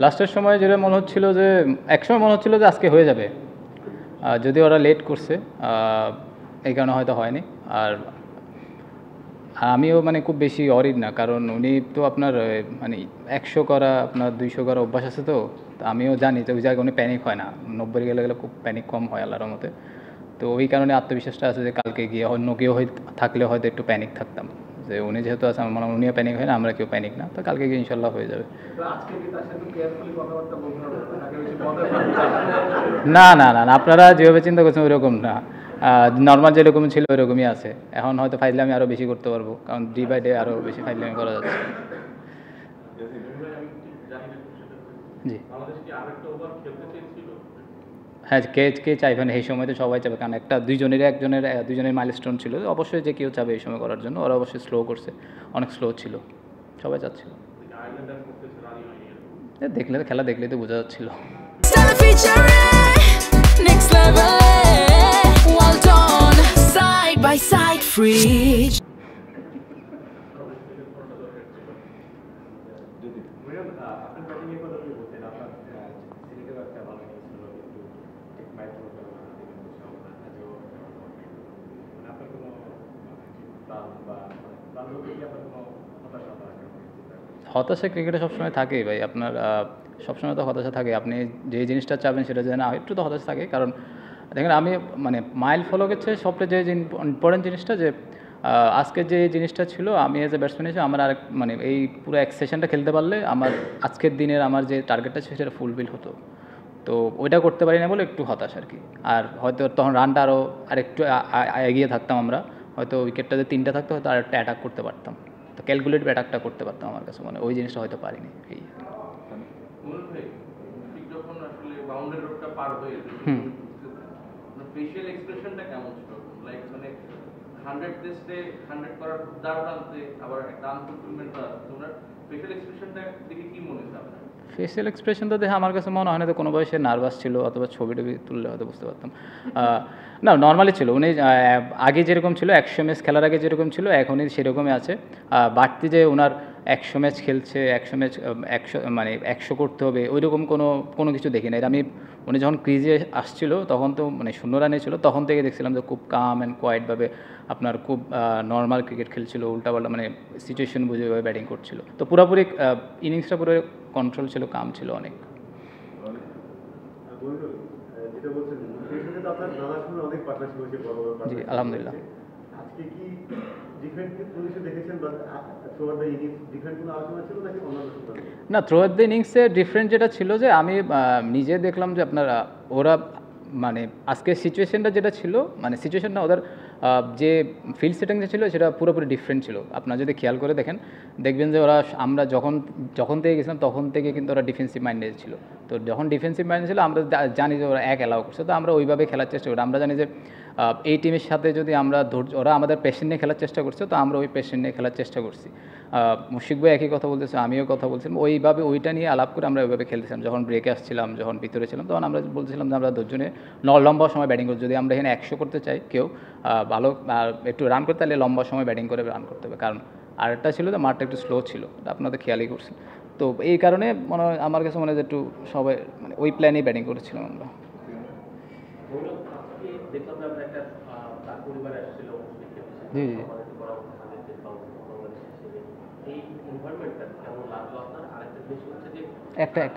লাস্টের সময় যেটা মনে হচ্ছিল যে একসময় মনে হচ্ছিল যে আজকে হয়ে যাবে, যদি ওরা লেট করছে এই কারণে হয়তো হয়নি। আর আমিও মানে খুব বেশি অরিড না, কারণ উনি তো আপনার মানে 100 করা আপনার 200 করা অভ্যাস আছে, তো আমিও জানি যে ওই জায়গায় উনি প্যানিক হয় না, 90 গেলে গেলে খুব প্যানিক কম হয় আল্লাহর মতে। তো ওই কারণে আত্মবিশ্বাসটা আছে যে কালকে গিয়ে অন্য কেউ থাকলে হয়তো একটু প্যানিক থাকতাম, যে উনি যেহেতু আছে আমার মনে হয় উনিও প্যানিক হয় না, আমরা কেউ প্যানিক না, তো কালকে গিয়ে ইনশাল্লাহ হয়ে যাবে। না না না না, আপনারা যেভাবে চিন্তা করছেন ওইরকম না, নর্মাল যেরকম ছিল ওইরকমই আছে। এখন হয়তো ফাইজলামি আরও বেশি করতে পারবো, কারণ ডে বাই ডে আরও বেশি ফাইজলামি করা যাচ্ছে। জি হ্যাঁ, কে কে চাইবেন এই সময়? তো সবাই চাবে, কারণ দুইজনের মাইলস্টোন ছিল, অবশ্যই যে কেউ চাবে এই সময় করার জন্য। ওরা অবশ্যই স্লো করছে, অনেক স্লো ছিল, সবাই চাচ্ছিল। দেখলে খেলা দেখলেই তো বোঝা যাচ্ছিল। Next level, well done, side by side, fridge. হতাশা ক্রিকেটে সবসময় থাকেই ভাই, আপনার সবসময় তো হতাশা থাকে। আপনি যে জিনিসটা চাবেন সেটা যেন না হয়, একটু তো হতাশা থাকে। কারণ দেখেন, আমি মানে মাইল ফলোকের চেয়ে সবচেয়ে যে ইম্পর্টেন্ট জিনিসটা যে আজকে যে জিনিসটা ছিল, আমি এজ এ ব্যাটসম্যান হিসেবে আমার আরেক মানে এই পুরো এক সেশনটা খেলতে পারলে আমার আজকের দিনের আমার যে টার্গেটটা ছিল সেটা ফুলফিল হতো। তো ওইটা করতে পারি না বলে একটু হতাশ আর কি। আর হয়তো তখন রানটা আরেকটু এগিয়ে থাকতাম আমরা, হয়তো উইকেটটা যে 3টা থাকতো হয়তো আরেকটা অ্যাটাক করতে পারতাম, তো ক্যালকুলেটিভ অ্যাটাকটা করতে পারতাম। আমার কাছে মানে ওই জিনিসটা হয়তো পারিনি। এই ফেশিয়াল এক্সপ্রেশনটা কেমন ছিল? লাইক মানে 100 টেস্টে 100 করার দারুণ আনতে, আবার একটা আনফুলফিলমেন্ট আছে, তোমরা ফেশিয়াল এক্সপ্রেশনটা দেখে কি মনে হচ্ছে আপনার? ফেশিয়াল এক্সপ্রেশনটা দেখে আমার কাছে মনে হয় না তো কোনো বয়সে নার্ভাস ছিল, অথবা ছবি টবি তুললে হয়তো বুঝতে পারতাম। না, নর্মালি ছিল উনি। আগে যেরকম ছিল 100 ম্যাচ খেলার আগে যেরকম ছিল এখনই সেরকমই আছে। বাড়তি যে ওনার 100 ম্যাচ খেলছে, 100 ম্যাচ 100 মানে 100 করতে হবে ওইরকম কোনো কিছু দেখি না। আমি উনি যখন ক্রিজে আসছিল তখন তো মানে 0 রানে ছিল, তখন থেকে দেখছিলাম যে খুব কাম অ্যান্ড কোয়াইটভাবে আপনার খুব নর্মাল ক্রিকেট খেলছিল, উল্টাপাল্টা মানে সিচুয়েশন বুঝে ব্যাটিং করছিল। তো পুরোপুরি ইনিংসটা পুরো কন্ট্রোল ছিল, কাম ছিল অনেক। জি আলহামদুলিল্লাহ। না, থ্রু আউট দ্য ইনিংসে ডিফারেন্ট যেটা ছিল যে আমি নিজে দেখলাম যে আপনার ওরা মানে আজকের সিচুয়েশনটা যেটা ছিল, মানে সিচুয়েশনটা ওদের যে ফিল্ড সেটিং যে ছিল সেটা পুরোপুরি ডিফারেন্ট ছিল। আপনারা যদি খেয়াল করে দেখবেন যে আমরা যখন থেকে গেছিলাম তখন থেকে কিন্তু ওরা ডিফেন্সিভ মাইন্ডেড ছিল। তো যখন ডিফেন্সিভ মাইন্ডেড ছিল আমরা জানি যে ওরা অ্যালাউ করছে, তো আমরা ওইভাবে খেলার চেষ্টা করি। আমরা জানি যে এই টিমের সাথে যদি আমরা ওরা আমাদের পেশেন্ট নিয়ে খেলার চেষ্টা করছে, তো আমরা ওই পেশেন্ট নিয়ে খেলার চেষ্টা করছি। মুশফিক ভাই একই কথা বলতেছে, আমিও কথা বলছিলাম, ওইভাবে ওইটা নিয়ে আলাপ করে আমরা ওইভাবে খেলতেছিলাম। যখন ব্রেকে আসছিলাম, যখন ভিতরে ছিলাম, তখন আমরা বলতেছিলাম যে আমরা 10 জনে লম্বা সময় ব্যাটিং করি। যদি আমরা এখানে 100 করতে চাই কেউ ভালো একটু রান করতে, তাহলে লম্বা সময় ব্যাটিং করে রান করতে হবে। কারণ আরেকটা ছিল যে মাঠটা একটু স্লো ছিল, আপনাদের খেয়ালই করছেন। তো এই কারণে মনে হয় আমার কাছে মনে হয় যে একটু সবাই মানে ওই প্ল্যানেই ব্যাটিং করেছিলাম আমরা। জি জি,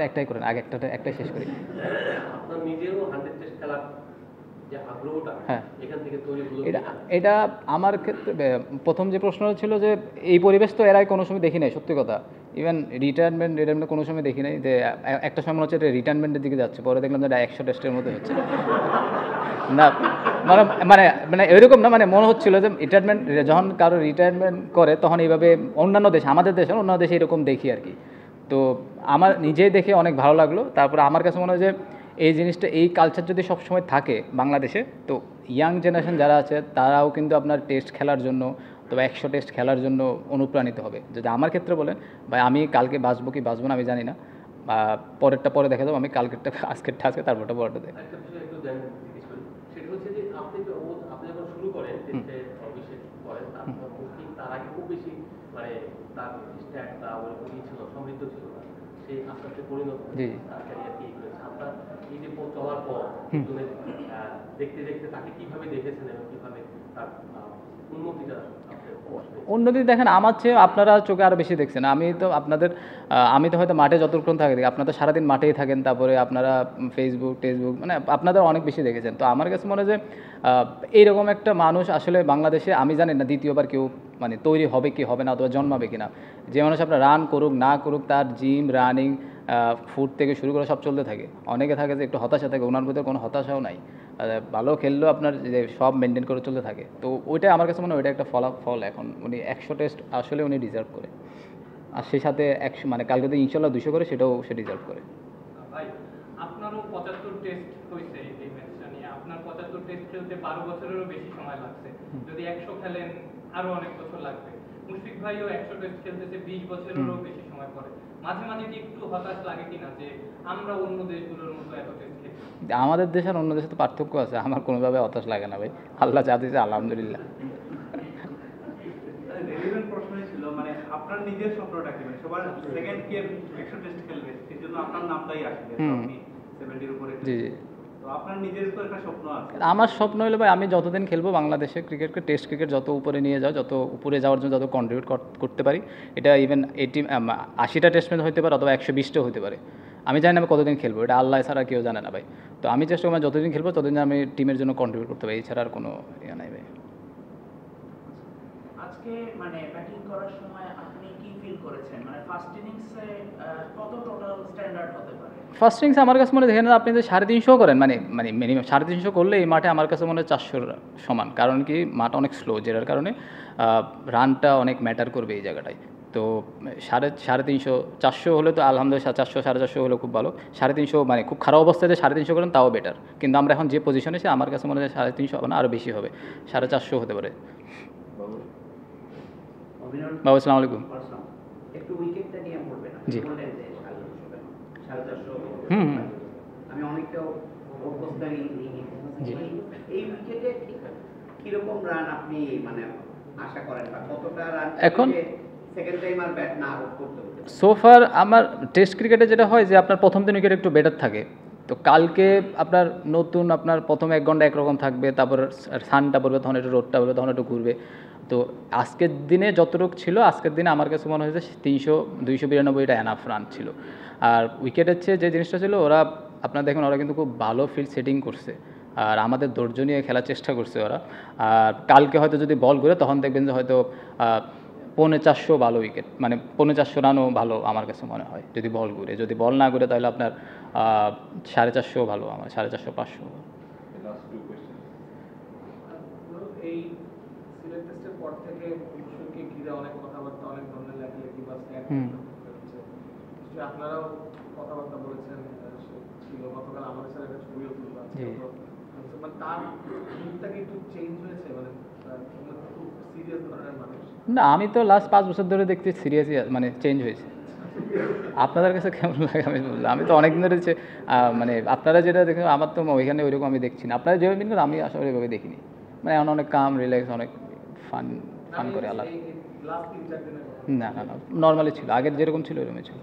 একটাই করেন, আগে একটাই শেষ করি। হ্যাঁ, এটা আমার ক্ষেত্রে প্রথম যে প্রশ্ন ছিল যে এই পরিবেশ তো এর আগে কোনো সময় দেখি নাই, সত্যি কথা। ইভেন রিটায়ারমেন্ট কোনো সময় দেখি নাই। যে একটা সময় মনে হচ্ছে এটা রিটায়ারমেন্টের দিকে যাচ্ছে, পরে দেখলাম যে এটা 100 টেস্টের মধ্যে হচ্ছে না। মানে মানে মানে এরকম না, মানে মনে হচ্ছিল যে রিটায়ারমেন্ট যখন কারো রিটায়ারমেন্ট করে তখন এইভাবে অন্যান্য দেশ, আমাদের দেশে অন্যান্য দেশে এরকম দেখি আর কি। তো আমার নিজেই দেখে অনেক ভালো লাগলো। তারপরে আমার কাছে মনে হয় যে এই জিনিসটা, এই কালচার যদি সবসময় থাকে বাংলাদেশে, তো ইয়াং জেনারেশন যারা আছে তারাও কিন্তু আপনার টেস্ট খেলার জন্য, তবে 100 টেস্ট খেলার জন্য অনুপ্রাণিত হবে। যদি আমার ক্ষেত্রে বলেন ভাই, আমি কালকে বাঁচবো কি বাঁচবো না আমি জানি না, পরেরটা পরে দেখা যাবো, আমি কালকেরটা আজকেরটা তারপরটা পরেরটা দেখি। সেই আস্তে আস্তে পরিণত জি ক্যারিয়ারকে এগিয়েছে। আপনার এই যে পথ চলার পর দেখতে দেখতে তাকে কিভাবে দেখেছেন এবং কিভাবে তার উন্নতিটা উন্নতি দেখেন আমার চেয়ে আপনারা চোখে আরও বেশি দেখছেন। আমি তো আপনাদের আমি তো হয়তো মাঠে যতক্ষণ থাকি দেখি, আপনারা সারাদিন মাঠেই থাকেন, তারপরে আপনারা ফেসবুক টেসবুক মানে আপনাদের অনেক বেশি দেখেছেন। তো আমার কাছে মনে হয় যে এইরকম একটা মানুষ আসলে বাংলাদেশে আমি জানি না দ্বিতীয়বার কেউ মানে তৈরি হবে কি হবে না, অথবা জন্মাবে কিনা। যে মানুষ আপনার রান করুক না করুক, তার জিম রানিং ফুড থেকে শুরু করে সব চলতে থাকে। অনেকে থাকে যে একটু হতাশা থাকে, ওনার ভিতরে কোনো হতাশাও নাই, ভালো খেললেও আপনার যে সব মেনটেন করে চলতে থাকে। তো ওইটা আমার কাছে মনে হয় ওইটা একটা ফলাফল। এখন উনি 100 টেস্ট আসলে উনি ডিজার্ভ করে, আর সেই সাথে 100 মানে কালকে তো ইনশাল্লাহ 200 করে, সেটাও সে ডিজার্ভ করে। ভাই আপনারও 75 টেস্ট হয়েছে এই ম্যাচটা নিয়ে, আপনার 75 টেস্ট খেলতে 12 বছরেরও বেশি সময় লাগছে, যদি 100 খেলেন আরো অনেক বছর লাগবে। মুশফিক ভাইও 100 টেস্ট খেলতেছে 20 বছরেরও বেশি সময় পরে। মাঝে মাঝে কি একটু হতাশ লাগে কিনা যে আমরা অন্য দেশগুলোর মতো এত টেস্ট খেলি? আমাদের দেশ আর অন্য দেশে তো পার্থক্য আছে, আমার কোনোভাবে হতাশ লাগে না ভাই, আল্লাহ যা দিয়েছে আলহামদুলিল্লাহ। রেলিভেন্ট প্রশ্নই ছিল, মানে আপনার নিজের স্বপ্নটা কি? মানে সবার সেকেন্ড গেম 100 টেস্ট খেলবে, এর জন্য আপনার নামটাই আসবে, আপনি 70 এর উপরে। জি জি। তো আপনার নিজের তো একটা স্বপ্ন আছে। আমার স্বপ্ন হলো ভাই আমি যতদিন খেলবো বাংলাদেশে ক্রিকেটকে, টেস্ট ক্রিকেট যত উপরে নিয়ে যাও, যত উপরে যাওয়ার জন্য যত কন্ট্রিবিউট করতে পারি, এটা ইভেন 80টা টেস্ট ম্যাচ হতে পারে অথবা 120টাও হতে পারে। আমি জানি না আমি কতদিন খেলবো, এটা আল্লাহ ছাড়া কেউ জানে না ভাই। তো আমি চেষ্টা করবো যতদিন খেলবো ততদিন আমি টিমের জন্য কন্ট্রিবিউট করতে পারি, এছাড়া আর কোনো ইয়ে নাই ভাই। আজকে মানে ব্যাটিং করার সময় আপনি কি ফিল করেছেন? মানে ফার্স্ট ইনিংসে কত টোটাল স্ট্যান্ডার্ড হতে পারে? ফার্স্ট ইনিংসে আমার কাছে মনে হয় দেখেন আপনি যে 350 করেন, মানে মিনিমাম 350 করলে এই মাঠে আমার কাছে মনে হয় 400 সমান। কারণ কি মাঠ অনেক স্লো, যেটার কারণে রানটা অনেক ম্যাটার করবে এই জায়গাটায়। তো 350 400 হলে তো আলহামদুলিল্লাহ, 400 450 হলে খুব ভালো। 350 মানে খুব খারাপ অবস্থায় যে 350 করেন তাও বেটার, কিন্তু আমরা এখন যে পজিশনে সে আমার কাছে মনে হয় 350 হবে না, আরও বেশি হবে, 450 হতে পারে। বাবু আসসালামু আলাইকুম। একটু উইকেটটা নিয়ে বলবেন। জি। বললেন যে 450। হুম। আমি অনেকটা অভ্যস্তরী জি। এই উইকেটে কিরকম রান আপনি মানে আশা করেন, বা কতটা রান এখন সেকেন্ড টাইম আর ব্যাট না আউট করতে হবে? সোফার আমার টেস্ট ক্রিকেটে যেটা হয় যে আপনার প্রথম দিন উইকেট একটু বেটার থাকে। তো কালকে আপনার নতুন আপনার প্রথম 1 ঘন্টা একরকম থাকবে, তারপর সানটা পড়বে, তখন একটু রোদটা পড়বে, তখন একটু ঘুরবে। তো আজকের দিনে যতটুকু ছিল, আজকের দিনে আমার কাছে মনে হয়েছে 292টা এনাফ রান ছিল। আর উইকেটের চেয়ে যে জিনিসটা ছিল, ওরা আপনারা দেখুন ওরা কিন্তু খুব ভালো ফিল্ড সেটিং করছে, আর আমাদের ধৈর্য নিয়ে খেলার চেষ্টা করছে ওরা। আর কালকে হয়তো যদি বল ঘুরে তখন দেখবেন যে হয়তো 450 ভালো উইকেট, মানে 450 রানও ভালো আমার কাছে মনে হয় যদি বল ঘুরে। যদি বল না ঘুরে তাহলে আপনার 450 ভালো, আমার 450 500। এই সিলেট টেস্টের পর থেকে মুশফিককে ঘিরে অনেক কথাবার্তা, অনেক ধরনের লেখালেখি বা স্ট্যাট হচ্ছে, আপনারাও কথাবার্তা বলেছেন, ছিল গতকাল আমাদের সাথে একটা ছবিও তুলবা, মানে তার মুখটা কি একটু চেঞ্জ হয়েছে? মানে খুব সিরিয়াস ধরনের মানুষ না, আমি তো লাস্ট 5 বছর ধরে দেখছি সিরিয়াসই মানে চেঞ্জ হয়েছে। আপনাদের কাছে কেমন লাগে আমি বললাম, আমি তো অনেকদিন ধরে মানে আপনারা যেটা দেখেন আমার তো ওইখানে ওইরকম আমি দেখছি না। আপনারা যেভাবে কিন্তু আমি আসলে ওইভাবে দেখিনি, মানে এখন অনেক কাম রিল্যাক্স, অনেক ফান করে আলাদা। লাস্ট 3-4 দিনের না না না, নর্মালি ছিল, আগের যেরকম ছিল ওইরকমই ছিল।